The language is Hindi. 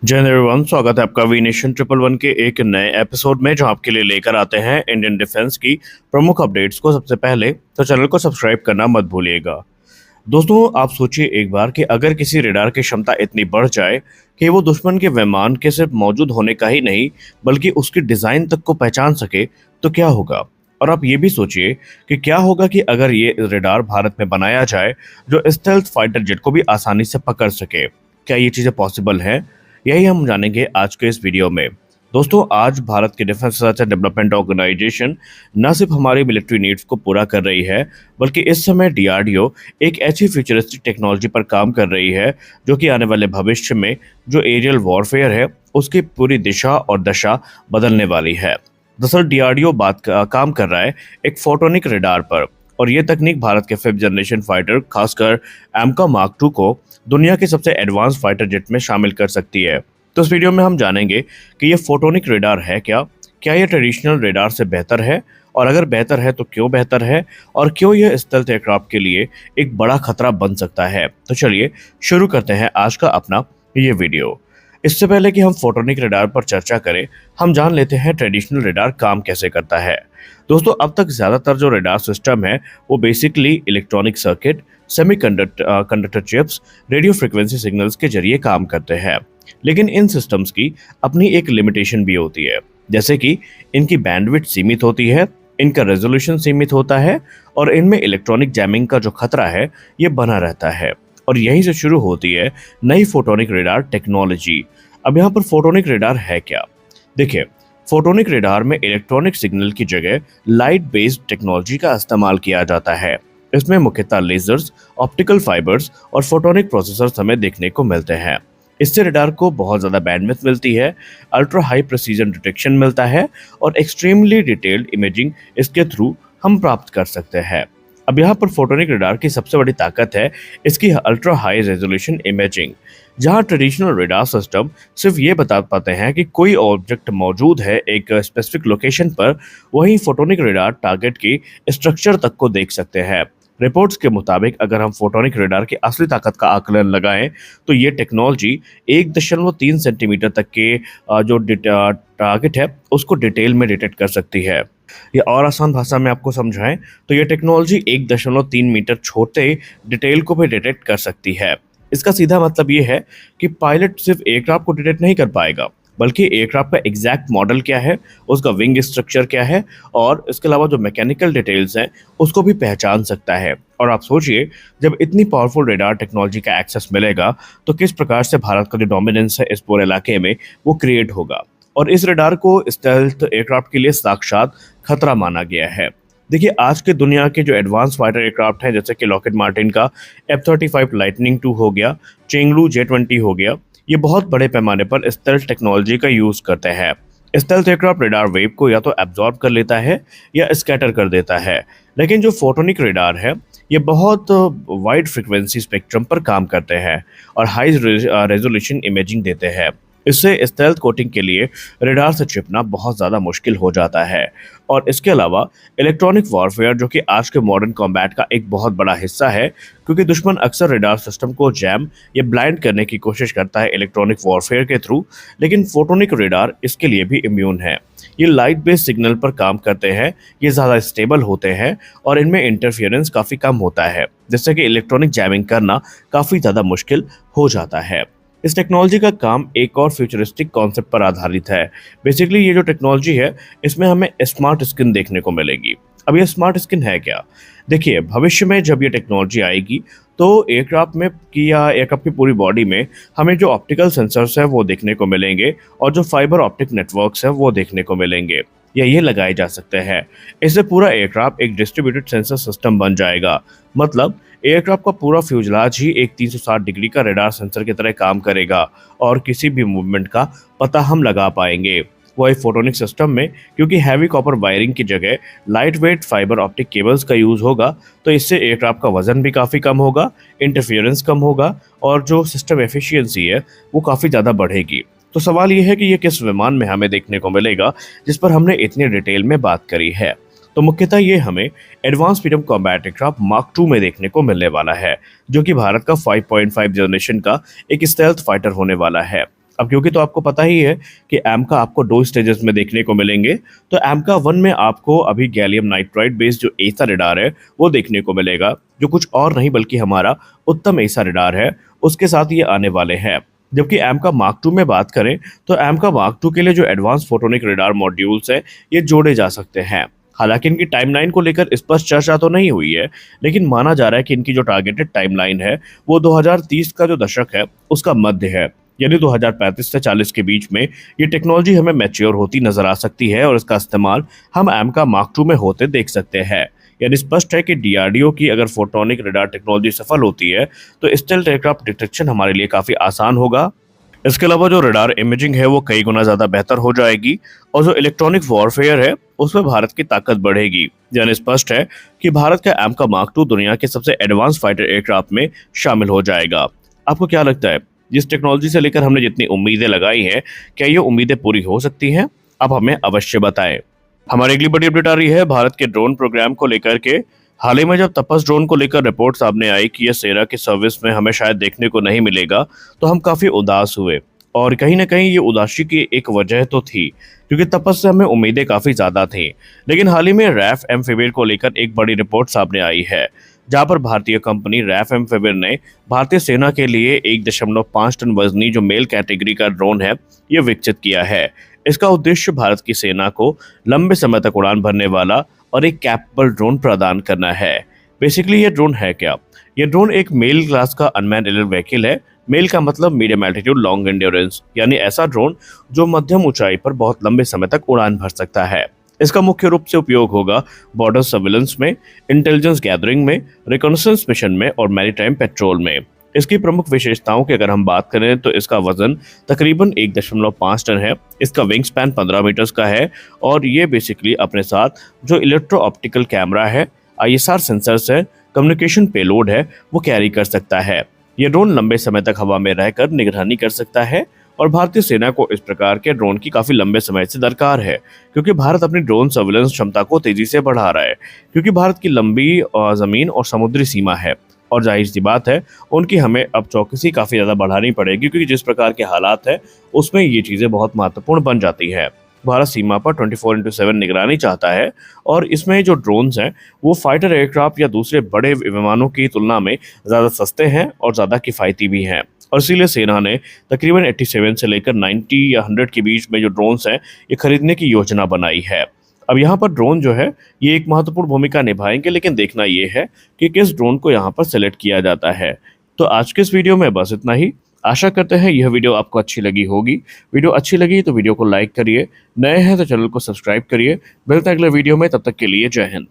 जय हिंद एवरीवन, स्वागत है आपका वी नेशन 111 के एक नए एपिसोड में, जो आपके लिए लेकर आते हैं इंडियन डिफेंस की प्रमुख अपडेट्स को। सबसे पहले तो चैनल को सब्सक्राइब करना मत भूलिएगा। दोस्तों, आप सोचिए एक बार कि अगर किसी रेडार की क्षमता इतनी बढ़ जाए कि वो दुश्मन के विमान के सिर्फ मौजूद होने का ही नहीं बल्कि उसकी डिजाइन तक को पहचान सके, तो क्या होगा। और आप ये भी सोचिए कि क्या होगा कि अगर ये रेडार भारत में बनाया जाए जो स्टेल्थ फाइटर जेट को भी आसानी से पकड़ सके। क्या ये चीजें पॉसिबल हैं? यही हम जानेंगे आज के इस वीडियो में। दोस्तों, आज भारत के defence research and development organisation न सिर्फ हमारी मिलिट्री नीड्स को पूरा कर रही है, बल्कि इस समय डीआरडीओ एक ऐसी फ्यूचरिस्टिक टेक्नोलॉजी पर काम कर रही है जो कि आने वाले भविष्य में जो एरियल वॉरफेयर है उसकी पूरी दिशा और दशा बदलने वाली है। दरअसल डीआरडीओ काम कर रहा है एक फोटोनिक रेडार पर, और ये तकनीक भारत के 5th जनरेशन फाइटर, खासकर एमका मार्क 2 को दुनिया के सबसे एडवांस फाइटर जेट में शामिल कर सकती है। तो इस वीडियो में हम जानेंगे कि ये फोटोनिक रेडार है क्या ये ट्रेडिशनल रेडार से बेहतर है, और अगर बेहतर है तो क्यों बेहतर है, और क्यों यह स्टेल्थ एयरक्राफ्ट के लिए एक बड़ा खतरा बन सकता है। तो चलिए शुरू करते हैं आज का अपना ये वीडियो। इससे पहले कि हम फोटोनिक रेडार पर चर्चा करें, हम जान लेते हैं ट्रेडिशनल रेडार काम कैसे करता है। दोस्तों, अब तक ज्यादातर जो रेडार सिस्टम है वो basically electronic circuit, conductor chips, radio frequency signals के जरिए काम करते हैं। लेकिन इन सिस्टम्स की अपनी एक लिमिटेशन भी होती है, जैसे कि इनकी बैंडविड्थ सीमित होती है, इनका रेजोल्यूशन सीमित होता है, और इनमें इलेक्ट्रॉनिक जैमिंग का जो खतरा है ये बना रहता है। और यहीं से शुरू होती है नई फोटोनिक रेडार टेक्नोलॉजी। अब यहाँ पर फोटोनिक रेडार है क्या? देखिए, फोटोनिक रेडार में इलेक्ट्रॉनिक सिग्नल की जगह लाइट बेस्ड टेक्नोलॉजी का इस्तेमाल किया जाता है। इसमें मुख्यतः लेजर्स, ऑप्टिकल फाइबर्स और फोटोनिक प्रोसेसर्स हमें देखने को मिलते हैं। इससे रेडार को बहुत ज़्यादा बैंडविड्थ मिलती है, अल्ट्रा हाई प्रिसीजन डिटेक्शन मिलता है, और एक्सट्रीमली डिटेल्ड इमेजिंग इसके थ्रू हम प्राप्त कर सकते हैं। अब यहाँ पर फोटोनिक रेडार की सबसे बड़ी ताकत है इसकी अल्ट्रा हाई रेजोल्यूशन इमेजिंग। जहाँ ट्रेडिशनल रेडार सिस्टम सिर्फ ये बता पाते हैं कि कोई ऑब्जेक्ट मौजूद है एक स्पेसिफिक लोकेशन पर, वहीं फोटोनिक रेडार टारगेट की स्ट्रक्चर तक को देख सकते हैं। रिपोर्ट्स के मुताबिक अगर हम फोटोनिक रेडार की असली ताकत का आकलन लगाएं तो ये टेक्नोलॉजी 1.3 सेंटीमीटर तक के जो टारगेट है उसको डिटेल में डिटेक्ट कर सकती है। ये और आसान भाषा में आपको समझाएं तो ये टेक्नोलॉजी 1.3 मीटर छोटे डिटेल को भी डिटेक्ट कर सकती है। इसका सीधा मतलब ये है कि पायलट सिर्फ एयरक्राफ्ट को डिटेक्ट नहीं कर पाएगा, बल्कि एयरक्राफ्ट का एग्जैक्ट मॉडल क्या है, उसका विंग स्ट्रक्चर क्या है, और इसके अलावा जो मैकेनिकल डिटेल्स हैं उसको भी पहचान सकता है। और आप सोचिए, जब इतनी पावरफुल रेडार टेक्नोलॉजी का एक्सेस मिलेगा तो किस प्रकार से भारत का जो डोमिनेंस है इस पूरे इलाके में वो क्रिएट होगा। और इस रेडार को स्टेल्थ एयरक्राफ्ट के लिए साक्षात खतरा माना गया है। देखिए, आज के दुनिया के जो एडवांस फाइटर एयरक्राफ्ट हैं, जैसे कि लॉकहीड मार्टिन का F-35 लाइटनिंग 2 हो गया, चेंगलू J-20 हो गया, ये बहुत बड़े पैमाने पर स्टेल्थ टेक्नोलॉजी का यूज करते हैं। स्टेल्थ एयरक्राफ्ट रेडार वेव को या तो एब्जॉर्ब कर लेता है या स्कैटर कर देता है। लेकिन जो फोटोनिक रेडार है ये बहुत वाइड फ्रिक्वेंसी स्पेक्ट्रम पर काम करते हैं और हाई रेजोल्यूशन इमेजिंग देते हैं। इससे स्टेल्थ कोटिंग के लिए रेडार से छिपना बहुत ज़्यादा मुश्किल हो जाता है। और इसके अलावा इलेक्ट्रॉनिक वॉरफेयर, जो कि आज के मॉडर्न कॉम्बैट का एक बहुत बड़ा हिस्सा है, क्योंकि दुश्मन अक्सर रेडार सिस्टम को जैम या ब्लाइंड करने की कोशिश करता है इलेक्ट्रॉनिक वॉरफेयर के थ्रू, लेकिन फोटोनिक रेडार इसके लिए भी इम्यून है। ये लाइट बेस्ड सिग्नल पर काम करते हैं, ये ज़्यादा स्टेबल होते हैं, और इनमें इंटरफियरेंस काफ़ी कम होता है, जिससे कि इलेक्ट्रॉनिक जैमिंग करना काफ़ी ज़्यादा मुश्किल हो जाता है। इस टेक्नोलॉजी का काम एक और फ्यूचरिस्टिक कॉन्सेप्ट पर आधारित है। बेसिकली ये जो टेक्नोलॉजी है इसमें हमें स्मार्ट स्किन देखने को मिलेगी। अब ये स्मार्ट स्किन है क्या? देखिए, भविष्य में जब ये टेक्नोलॉजी आएगी तो एयरक्राफ्ट में या एयरक्राफ्ट की पूरी बॉडी में हमें जो ऑप्टिकल सेंसर्स है वो देखने को मिलेंगे, और जो फाइबर ऑप्टिक नेटवर्क्स है वो देखने को मिलेंगे, या ये लगाए जा सकते हैं। इससे पूरा एयरक्राफ्ट एक डिस्ट्रीब्यूटेड सेंसर सिस्टम बन जाएगा। मतलब एयरक्राफ्ट का पूरा फ्यूजलाज ही एक 360 डिग्री का रेडार सेंसर की तरह काम करेगा, और किसी भी मूवमेंट का पता हम लगा पाएंगे। वही फोटोनिक सिस्टम में, क्योंकि हैवी कॉपर वायरिंग की जगह light weight fibre optic cables का यूज़ होगा, तो इससे एयरक्राफ्ट का वजन भी काफ़ी कम होगा, इंटरफियरेंस कम होगा, और जो सिस्टम एफिशिएंसी है वो काफ़ी ज़्यादा बढ़ेगी। तो सवाल ये है कि ये किस विमान में हमें देखने को मिलेगा जिस पर हमने इतनी डिटेल में बात करी है। तो मुख्यतः ये हमें advance medium combat aircraft mark 2 में देखने को मिलने वाला है, जो कि भारत का 5.5 जनरेशन का एक स्टेल्थ फाइटर होने वाला है। अब क्योंकि तो आपको पता ही है कि एमका आपको 2 स्टेजेस में देखने को मिलेंगे। तो एमका 1 में आपको अभी गैलियम नाइट्राइड बेस्ड जो एसा रडार है वो देखने को मिलेगा, जो कुछ और नहीं बल्कि हमारा उत्तम एसा रडार है, उसके साथ ये आने वाले हैं। जबकि एमका मार्क 2 में बात करें तो एमका मार्क 2 के लिए जो एडवांस फोटोनिक रडार मॉड्यूल्स हैं ये जोड़े जा सकते हैं। हालांकि इनकी टाइमलाइन को लेकर स्पष्ट चर्चा तो नहीं हुई है, लेकिन माना जा रहा है कि इनकी जो टारगेटेड टाइमलाइन है वो 2030 का जो दशक है उसका मध्य है, यानी 2035 से 40 के बीच में ये टेक्नोलॉजी हमें मैच्योर होती नजर आ सकती है और इसका इस्तेमाल हम एमका मार्क 2 में होते देख सकते हैं। यानी स्पष्ट है कि डीआरडीओ की अगर फोटोनिक रडार टेक्नोलॉजी सफल होती है तो स्टेल्थ एयरक्राफ्ट डिटेक्शन हमारे लिए काफी आसान होगा। इसके अलावा जो रडार इमेजिंग है वो कई गुना ज्यादा बेहतर हो जाएगी और जो इलेक्ट्रॉनिक वॉरफेयर है उसमें भारत की ताकत बढ़ेगी। यानी स्पष्ट है कि भारत का एमका मार्क 2 दुनिया के सबसे एडवांस फाइटर एयरक्राफ्ट में शामिल हो जाएगा। आपको क्या लगता है, जिस टेक्नोलॉजी से लेकर हमने जितनी उम्मीदें लगाई हैं, क्या ये उम्मीदें पूरी हो सकती हैं? आप हमें अवश्य बताएं। हमारी अगली बड़ी अपडेट आ रही है भारत के ड्रोन प्रोग्राम को लेकर के। हाल ही में जब तपस ड्रोन को लेकर रिपोर्ट सामने आई कि यह सेना की सर्विस में हमें शायद देखने को नहीं मिलेगा, तो हम काफी उदास हुए। और कहीं ना कहीं ये उदासी की एक वजह तो थी, क्योंकि तपस से हमें उम्मीदें काफी ज्यादा थी। लेकिन हाल ही में रैफ एम्फीबियर को लेकर एक बड़ी रिपोर्ट सामने आई है, जहां पर भारतीय कंपनी रैफ एम्फीबियर ने भारतीय सेना के लिए 1.5 टन वजनी जो मेल कैटेगरी का ड्रोन है ये विकसित किया है। इसका उद्देश्य भारत की सेना को लंबे समय तक उड़ान भरने वाला और एक कैपेबल ड्रोन प्रदान करना है। बेसिकली ये ड्रोन है क्या? ये ड्रोन एक मेल क्लास का अनमैन्ड एरियल व्हीकल है। मेल का मतलब मीडियम एल्टीट्यूड लॉन्ग एंड्योरेंस, यानी ऐसा ड्रोन जो मध्यम ऊंचाई पर बहुत लंबे समय तक उड़ान भर सकता है। इसका मुख्य रूप से उपयोग होगा बॉर्डर सर्विलेंस में, इंटेलिजेंस गैदरिंग में, रिकॉन्नेसेंस मिशन में और मैरीटाइम पेट्रोल में। इसकी प्रमुख विशेषताओं की अगर हम बात करें तो इसका वजन तकरीबन 1.5 टन है। इसका विंग स्पैन 15 मीटर्स का है और ये बेसिकली अपने साथ जो इलेक्ट्रो ऑप्टिकल कैमरा है, आईएसआर सेंसर्स है, कम्युनिकेशन पेलोड है वो कैरी कर सकता है। ये ड्रोन लंबे समय तक हवा में रहकर निगरानी कर सकता है और भारतीय सेना को इस प्रकार के ड्रोन की काफी लंबे समय से दरकार है, क्योंकि भारत अपनी ड्रोन सर्विलेंस क्षमता को तेजी से बढ़ा रहा है। क्योंकि भारत की लंबी जमीन और समुद्री सीमा है और जाहिर सी बात है उनकी हमें अब चौकसी काफी ज्यादा बढ़ानी पड़ेगी, क्योंकि जिस प्रकार के हालात है उसमें ये चीजें बहुत महत्वपूर्ण बन जाती है। भारत सीमा पर 24/7 निगरानी चाहता है और इसमें जो ड्रोन्स हैं वो फाइटर एयरक्राफ्ट या दूसरे बड़े विमानों की तुलना में ज़्यादा सस्ते हैं और ज़्यादा किफ़ायती भी हैं। और इसीलिए सेना ने तकरीबन 87 से लेकर 90 या 100 के बीच में जो ड्रोन्स हैं ये खरीदने की योजना बनाई है। अब यहाँ पर ड्रोन जो है ये एक महत्वपूर्ण भूमिका निभाएंगे, लेकिन देखना ये है कि किस ड्रोन को यहाँ पर सेलेक्ट किया जाता है। तो आज के इस वीडियो में बस इतना ही। आशा करते हैं यह वीडियो आपको अच्छी लगी होगी। वीडियो अच्छी लगी तो वीडियो को लाइक करिए, नए हैं तो चैनल को सब्सक्राइब करिए। मिलते हैं अगले वीडियो में, तब तक के लिए जय हिंद।